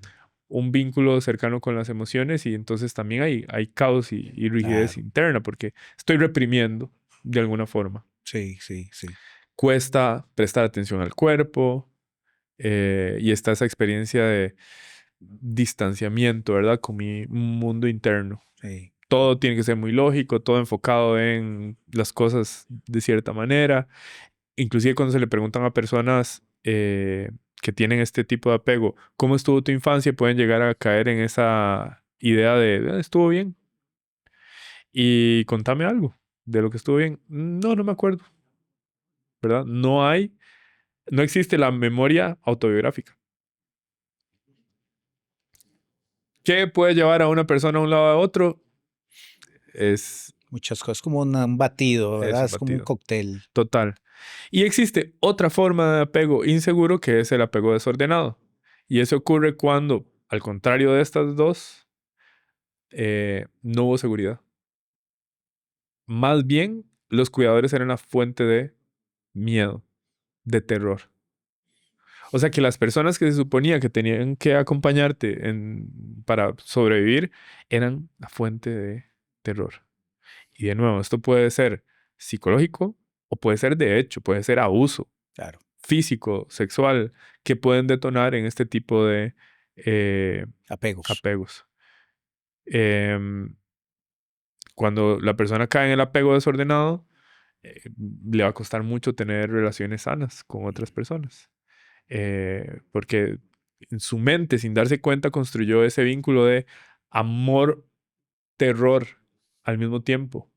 vínculo cercano con las emociones y entonces también hay caos y rigidez Claro. interna porque estoy reprimiendo de alguna forma. Sí, sí, sí. Cuesta prestar atención al cuerpo y está esa experiencia de distanciamiento, ¿verdad? Con mi mundo interno. Sí. Todo tiene que ser muy lógico, todo enfocado en las cosas de cierta manera. Inclusive cuando se le preguntan a personas que tienen este tipo de apego, ¿cómo estuvo tu infancia? Pueden llegar a caer en esa idea de, estuvo bien. Y contame algo de lo que estuvo bien. No, no me acuerdo, ¿verdad? No existe la memoria autobiográfica. ¿Qué puede llevar a una persona a un lado a otro? Es Muchas cosas, como un batido, ¿verdad? un Es como un batido. cóctel. Total. Y existe otra forma de apego inseguro que es el apego desordenado. Y eso ocurre cuando, al contrario de estas dos, no hubo seguridad. Más bien, los cuidadores eran la fuente de miedo, de terror. O sea que las personas que se suponía que tenían que acompañarte para sobrevivir eran la fuente de terror. Y de nuevo, esto puede ser psicológico o puede ser de hecho, puede ser abuso Claro. físico, sexual, que pueden detonar en este tipo de eh, Apegos. apegos. Em, Cuando la persona cae en el apego desordenado, le va a costar mucho tener relaciones sanas con otras personas. Porque en su mente, sin darse cuenta, construyó ese vínculo de amor, terror al mismo tiempo.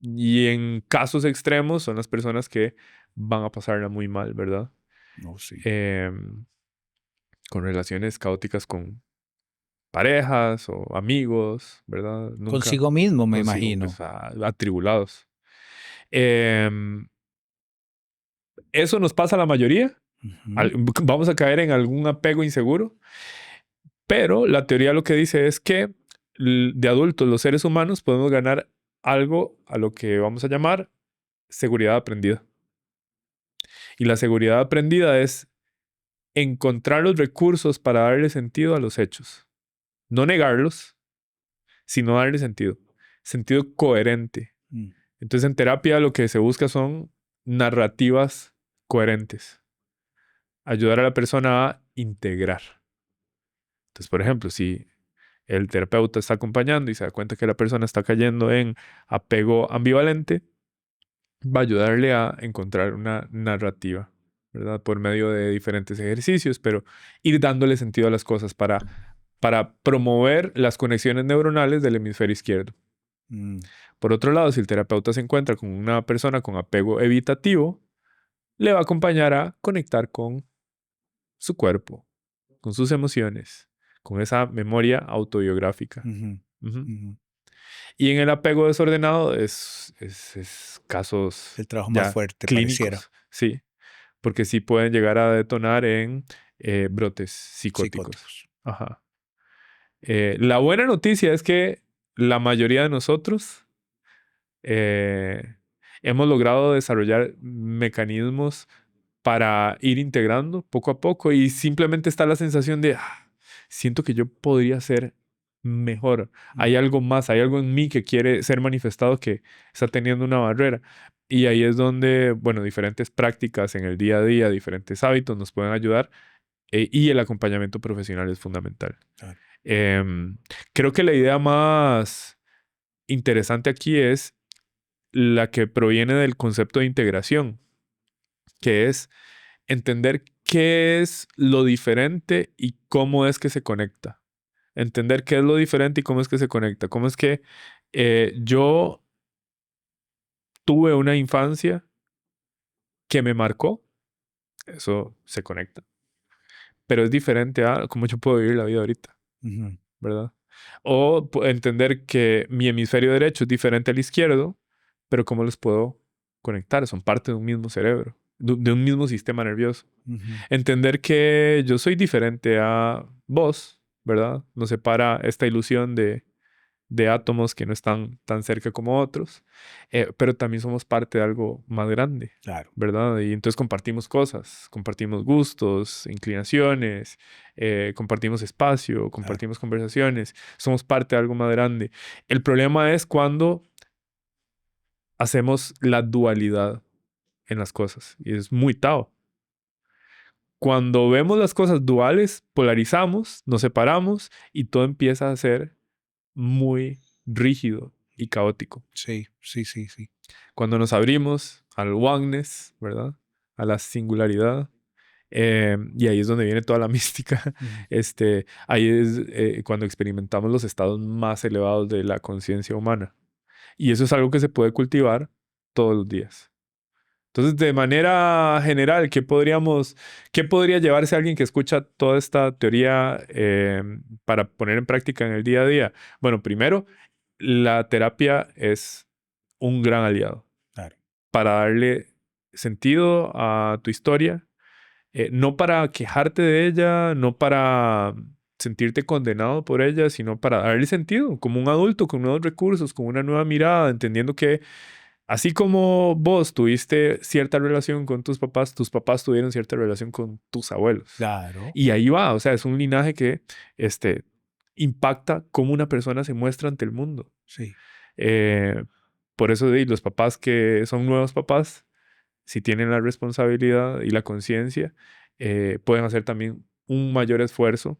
Y en casos extremos son las personas que van a pasarla muy mal, ¿verdad? No, sí. Em, con relaciones caóticas con parejas o amigos, ¿verdad? Nunca Consigo mismo, me consigo, imagino. pues, atribulados. Em, Eso nos pasa a la mayoría. Ujú. Vamos a caer en algún apego inseguro, pero la teoría lo que dice es que de adultos, los seres humanos, podemos ganar algo a lo que vamos a llamar seguridad aprendida. Y la seguridad aprendida es encontrar los recursos para darle sentido a los hechos. No negarlos, sino darle sentido. Sentido coherente. Mm. Entonces en terapia lo que se busca son narrativas coherentes. Ayudar a la persona a integrar. Entonces, por ejemplo, si el terapeuta está acompañando y se da cuenta que la persona está cayendo en apego ambivalente, va a ayudarle a encontrar una narrativa, ¿verdad? Por medio de diferentes ejercicios, pero ir dándole sentido a las cosas para promover las conexiones neuronales del hemisferio izquierdo. Mm. Por otro lado, si el terapeuta se encuentra con una persona con apego evitativo, le va a acompañar a conectar con su cuerpo, con sus emociones, con esa memoria autobiográfica. Ujú. Ujú. Ujú. Y en el apego desordenado es casos El trabajo más ya fuerte, pareciera. clínicos, sí, porque sí pueden llegar a detonar en brotes psicóticos. Psicóticos. Ajá. La buena noticia es que la mayoría de nosotros hemos logrado desarrollar mecanismos para ir integrando poco a poco y simplemente está la sensación de, siento que yo podría ser mejor. Mm. Hay algo más, hay algo en mí que quiere ser manifestado que está teniendo una barrera. Y ahí es donde, bueno, diferentes prácticas en el día a día, diferentes hábitos nos pueden ayudar y el acompañamiento profesional es fundamental. Claro. Em, Creo que la idea más interesante aquí es la que proviene del concepto de integración, que es entender qué es lo diferente y cómo es que se conecta. Entender qué es lo diferente y cómo es que se conecta. Cómo es que yo tuve una infancia que me marcó. Eso se conecta. Pero es diferente a cómo yo puedo vivir la vida ahorita, Ujú. ¿verdad? O entender que mi hemisferio derecho es diferente al izquierdo, pero cómo los puedo conectar. Son parte de un mismo cerebro, de un mismo sistema nervioso. Ujú. Entender que yo soy diferente a vos, ¿verdad? Nos separa esta ilusión de átomos que no están tan cerca como otros, pero también somos parte de algo más grande, Claro. ¿verdad? Y entonces compartimos cosas, compartimos gustos, inclinaciones, compartimos espacio, compartimos conversaciones, somos parte de algo más grande. El problema es cuando hacemos la dualidad en las cosas, y es muy Tao. Cuando vemos las cosas duales, polarizamos, nos separamos y todo empieza a ser muy rígido y caótico. Sí, sí, sí, sí. Cuando nos abrimos al oneness, ¿verdad? A la singularidad. Y ahí es donde viene toda la mística. Ujú. Ahí es cuando experimentamos los estados más elevados de la conciencia humana. Y eso es algo que se puede cultivar todos los días. Entonces, de manera general, qué podría llevarse a alguien que escucha toda esta teoría para poner en práctica en el día a día? Bueno, primero, la terapia es un gran aliado Claro. para darle sentido a tu historia, no para quejarte de ella, no para sentirte condenado por ella, sino para darle sentido como un adulto con nuevos recursos, con una nueva mirada, entendiendo que así como vos tuviste cierta relación con tus papás tuvieron cierta relación con tus abuelos. Claro. Y ahí va, o sea, es un linaje que impacta cómo una persona se muestra ante el mundo. Sí. Por eso los papás que son nuevos papás, si tienen la responsabilidad y la conciencia, pueden hacer también un mayor esfuerzo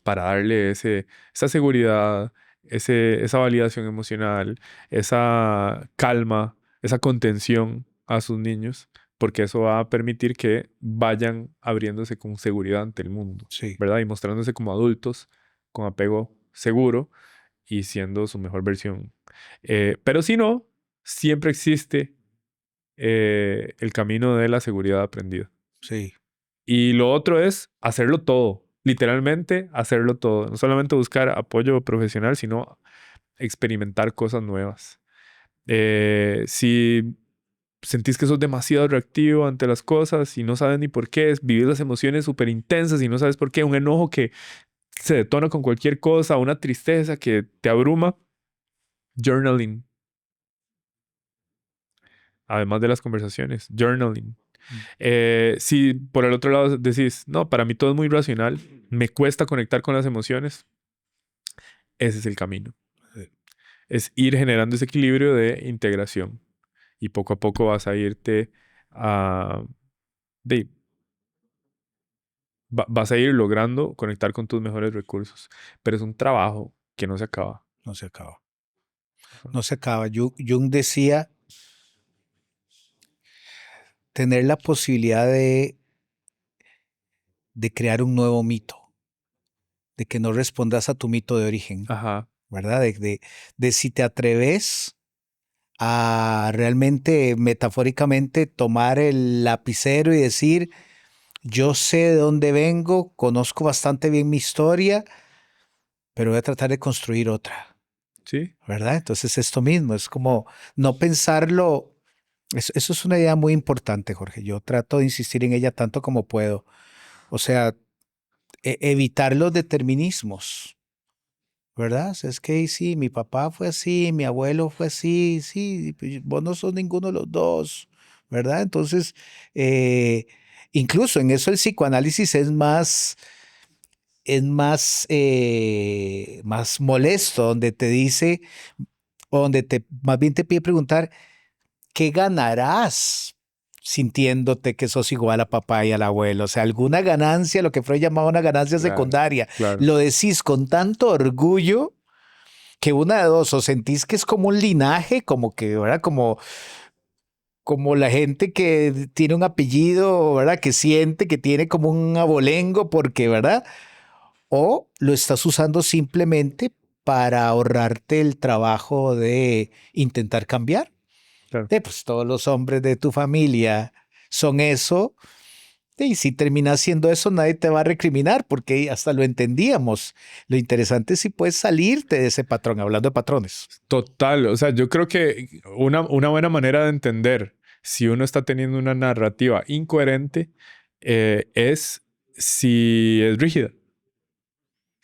para darle esa seguridad, esa validación emocional, esa calma, esa contención a sus niños, porque eso va a permitir que vayan abriéndose con seguridad ante el mundo, Sí. ¿verdad? Y mostrándose como adultos, con apego seguro y siendo su mejor versión. Pero si no, siempre existe el camino de la seguridad aprendida. Sí. Y lo otro es hacerlo todo, literalmente hacerlo todo. No solamente buscar apoyo profesional, sino experimentar cosas nuevas. Si sentís que sos demasiado reactivo ante las cosas y no sabes ni por qué, vivir las emociones súper intensas y no sabes por qué, un enojo que se detona con cualquier cosa, una tristeza que te abruma, journaling. Además de las conversaciones, journaling. Si por el otro lado decís, no, para mí todo es muy racional, me cuesta conectar con las emociones, ese es el camino. Sí. Es ir generando ese equilibrio de integración. Y poco a poco vas a irte a... vas a ir logrando conectar con tus mejores recursos. Pero es un trabajo que no se acaba. No se acaba. Ajá. No se acaba. Jung decía tener la posibilidad de crear un nuevo mito, de que no respondas a tu mito de origen, Ajá. ¿verdad? De si te atreves a realmente, metafóricamente, tomar el lapicero y decir, yo sé de dónde vengo, conozco bastante bien mi historia, pero voy a tratar de construir otra, Sí. ¿verdad? Entonces esto mismo, es como no pensarlo, eso es una idea muy importante, Jorge. Yo trato de insistir en ella tanto como puedo. O sea, evitar los determinismos, ¿verdad? O sea, es que sí, mi papá fue así, mi abuelo fue así, sí, pues, vos no sos ninguno de los dos, ¿verdad? Entonces, eh, incluso en eso el psicoanálisis más molesto, donde te dice, o donde más bien te pide preguntar, ¿qué ganarás sintiéndote que sos igual a papá y al abuelo? O sea, alguna ganancia, lo que Freud llamaba una ganancia Claro. secundaria. Claro. Lo decís con tanto orgullo que una de dos, o sentís que es como un linaje, como que, ¿verdad? Como la gente que tiene un apellido, ¿verdad? Que siente que tiene como un abolengo porque, ¿verdad? O lo estás usando simplemente para ahorrarte el trabajo de intentar cambiar. Claro. Pues todos los hombres de tu familia son eso. Y si terminas siendo eso, nadie te va a recriminar porque hasta lo entendíamos. Lo interesante es si puedes salirte de ese patrón, hablando de patrones. Total, o sea, yo creo que una buena manera de entender si uno está teniendo una narrativa incoherente es si es rígida.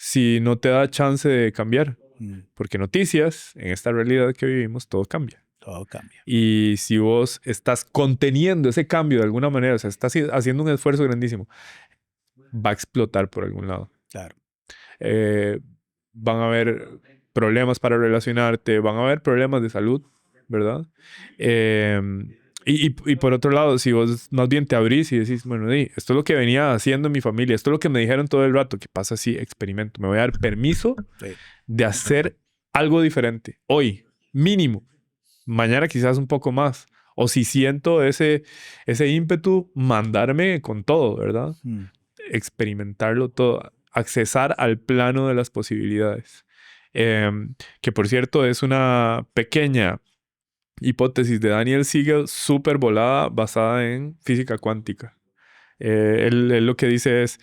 si no te da chance de cambiar. Mm, Porque noticias, en esta realidad que vivimos, todo cambia. todo cambia. Y si vos estás conteniendo ese cambio de alguna manera, o sea, estás haciendo un esfuerzo grandísimo, va a explotar por algún lado. Claro. Van a haber problemas para relacionarte, van a haber problemas de salud, ¿verdad? Y por otro lado, si vos más bien te abrís y decís, bueno, esto es lo que venía haciendo mi familia, esto es lo que me dijeron todo el rato, ¿qué pasa si experimento? Me voy a dar permiso Sí. de hacer algo diferente. Hoy, mínimo. Mañana quizás un poco más. O si siento ese ímpetu, mandarme con todo, ¿verdad? Mm, Experimentarlo todo. Accesar al plano de las posibilidades. Que por cierto es una pequeña hipótesis de Daniel Siegel súper volada basada en física cuántica. Él lo que dice es,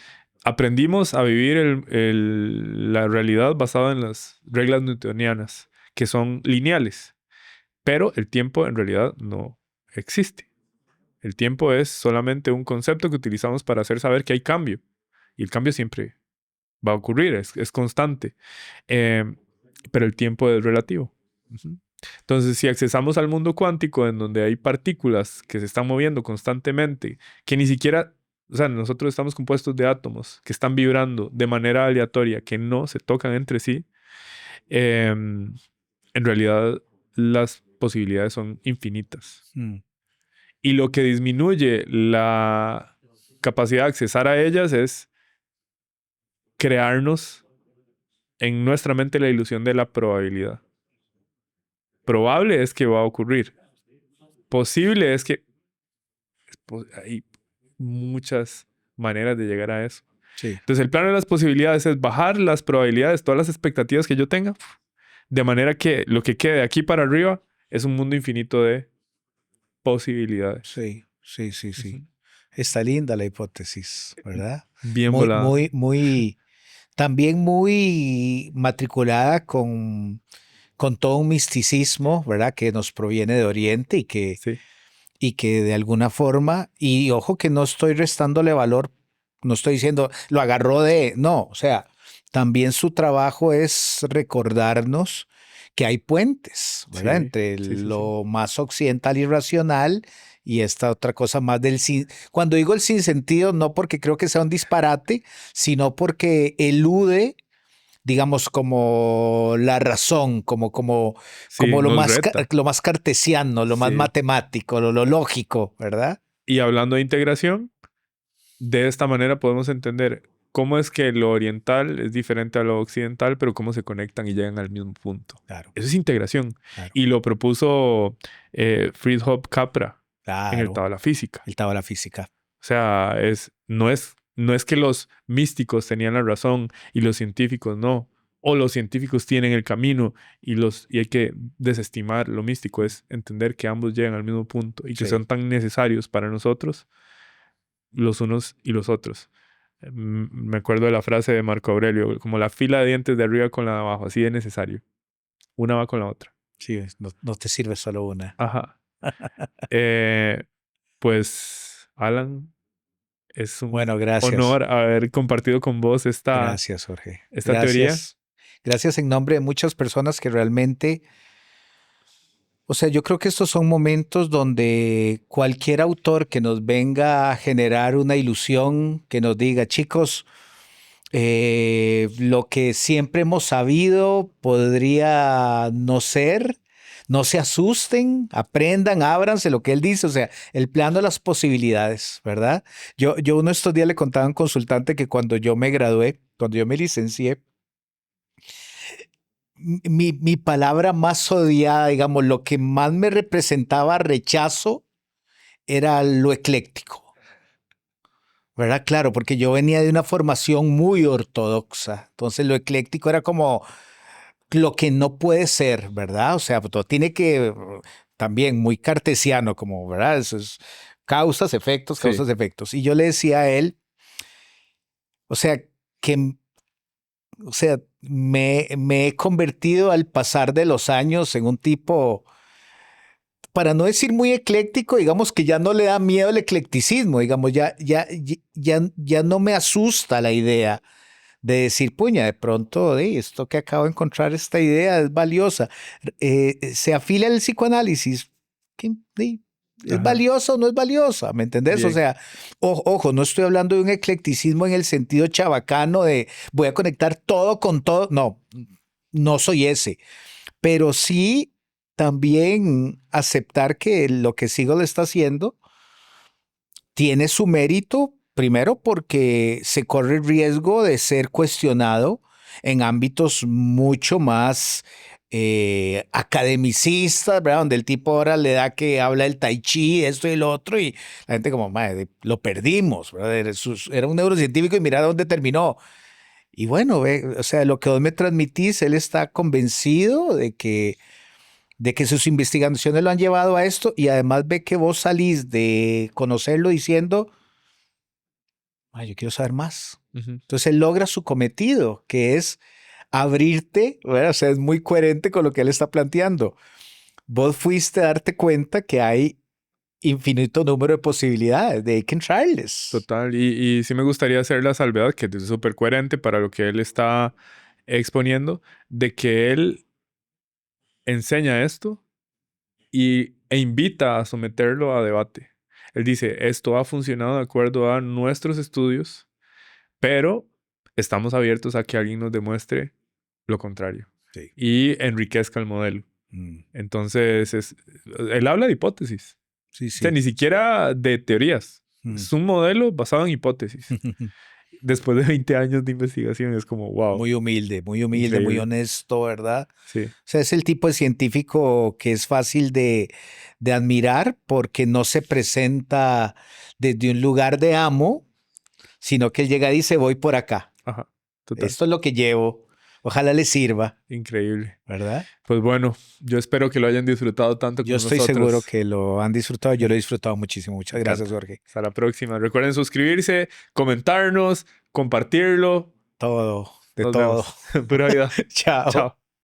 aprendimos a vivir la realidad basada en las reglas newtonianas, que son lineales, pero el tiempo en realidad no existe. El tiempo es solamente un concepto que utilizamos para hacer saber que hay cambio, y el cambio siempre va a ocurrir, es constante. Eh, pero el tiempo es relativo. Ujú. Entonces, si accesamos al mundo cuántico, en donde hay partículas que se están moviendo constantemente, que ni siquiera, o sea, nosotros estamos compuestos de átomos que están vibrando de manera aleatoria, que no se tocan entre sí, en realidad las posibilidades son infinitas. mm, Y lo que disminuye la capacidad de accesar a ellas es crearnos en nuestra mente la ilusión de la probabilidad. Probable es que va a ocurrir. Posible es que hay muchas maneras de llegar a eso. sí. Entonces, el plano de las posibilidades es bajar las probabilidades, todas las expectativas que yo tenga, de manera que lo que quede aquí para arriba es un mundo infinito de posibilidades. Sí, sí, sí, Ujú. sí. Está linda la hipótesis, ¿verdad? Bien Muy, volada. muy, también muy matriculada con todo un misticismo, ¿verdad? Que nos proviene de Oriente Sí, y que de alguna forma, y ojo que no estoy restándole valor, no estoy diciendo lo agarró de, no, o sea, también su trabajo es recordarnos que hay puentes, ¿verdad? sí, Entre sí, sí, sí. lo más occidental y racional y esta otra cosa más del sin. Cuando digo el sinsentido, no porque creo que sea un disparate, sino porque elude, digamos, como la razón, Sí, como nos reta. lo más cartesiano, lo más Sí. matemático, lo lógico, ¿verdad? Y hablando de integración, de esta manera podemos entender cómo es que lo oriental es diferente a lo occidental, pero cómo se conectan y llegan al mismo punto. Claro, Eso es integración. claro, Y lo propuso Fritjof Capra en el claro. Tao de la Física. El Tao de la física. O sea, no es que los místicos tenían la razón y los científicos no. O los científicos tienen el camino y hay que desestimar lo místico. Es entender que ambos llegan al mismo punto y que Sí. son tan necesarios para nosotros los unos y los otros. Me acuerdo de la frase de Marco Aurelio, como la fila de dientes de arriba con la de abajo, así de necesario. Una va con la otra. Sí, no, no te sirve solo una. Ajá. Eh, pues, Alan, es un Bueno, gracias. honor haber compartido con vos Gracias, Jorge. esta teoría. Gracias. Gracias en nombre de muchas personas que realmente, o sea, yo creo que estos son momentos donde cualquier autor que nos venga a generar una ilusión, que nos diga, chicos, lo que siempre hemos sabido podría no ser. No se asusten, aprendan, ábranse lo que él dice, o sea, el plano de las posibilidades, ¿verdad? Yo uno de estos días le contaba a un consultante que cuando yo me gradué, cuando yo me licencié, mi palabra más odiada, digamos, lo que más me representaba rechazo era lo ecléctico. ¿Verdad? Claro, porque yo venía de una formación muy ortodoxa. Entonces lo ecléctico era como lo que no puede ser, ¿verdad? O sea, todo tiene que, también muy cartesiano, como, ¿verdad? Eso es Sí, causas, efectos. Y yo le decía a él, o sea, que, o sea, me he convertido al pasar de los años en un tipo, para no decir muy ecléctico, digamos que ya no le da miedo el eclecticismo, digamos, ya no me asusta la idea decir, puña, de pronto, esto que acabo de encontrar, esta idea es valiosa. Se afilia al psicoanálisis. ¿Es Ajá. valiosa o no es valiosa? ¿Me entendés? O Bien. sea, ojo, no estoy hablando de un eclecticismo en el sentido chabacano de voy a conectar todo con todo. No, no soy ese. Pero sí también aceptar que lo que Siegel está haciendo tiene su mérito, primero porque se corre el riesgo de ser cuestionado en ámbitos mucho más academicistas, ¿verdad? Donde el tipo ahora le da que habla el tai chi, esto y lo otro, y la gente como, madre, lo perdimos, ¿verdad? Era un neurocientífico y mira dónde terminó. Y bueno, o sea, lo que vos me transmitís, él está convencido de que sus investigaciones lo han llevado a esto y además ve que vos salís de conocerlo diciendo, yo quiero saber más. Ujú. Entonces él logra su cometido, que es abrirte, bueno, o sea, es muy coherente con lo que él está planteando. Vos fuiste a darte cuenta que hay infinito número de posibilidades, de que entrarles. Total. Y sí me gustaría hacer la salvedad, que es súper coherente para lo que él está exponiendo, de que él enseña esto e invita a someterlo a debate. Él dice, esto ha funcionado de acuerdo a nuestros estudios, pero estamos abiertos a que alguien nos demuestre lo contrario Sí. y enriquezca el modelo. Mm. Entonces, él habla de hipótesis. Sí, O sea, sí. ni siquiera de teorías. Mm. Es un modelo basado en hipótesis. Después de 20 años de investigación es como, wow, Muy humilde, muy increíble. honesto, ¿verdad? Sí, O sea, es el tipo de científico que es fácil de admirar porque no se presenta desde un lugar de amo, sino que él llega y dice, voy por acá. ajá, total. Esto es lo que llevo. Ojalá le sirva, Increíble. ¿verdad? Pues bueno, yo espero que lo hayan disfrutado tanto Yo como estoy seguro nosotros. que lo han disfrutado. Yo lo he disfrutado muchísimo. Me Muchas gracias, encanta. Jorge. Hasta la próxima. Recuerden suscribirse, comentarnos, compartirlo. Todo, de Nos todo. vemos. Pura vida. Chao. Chao.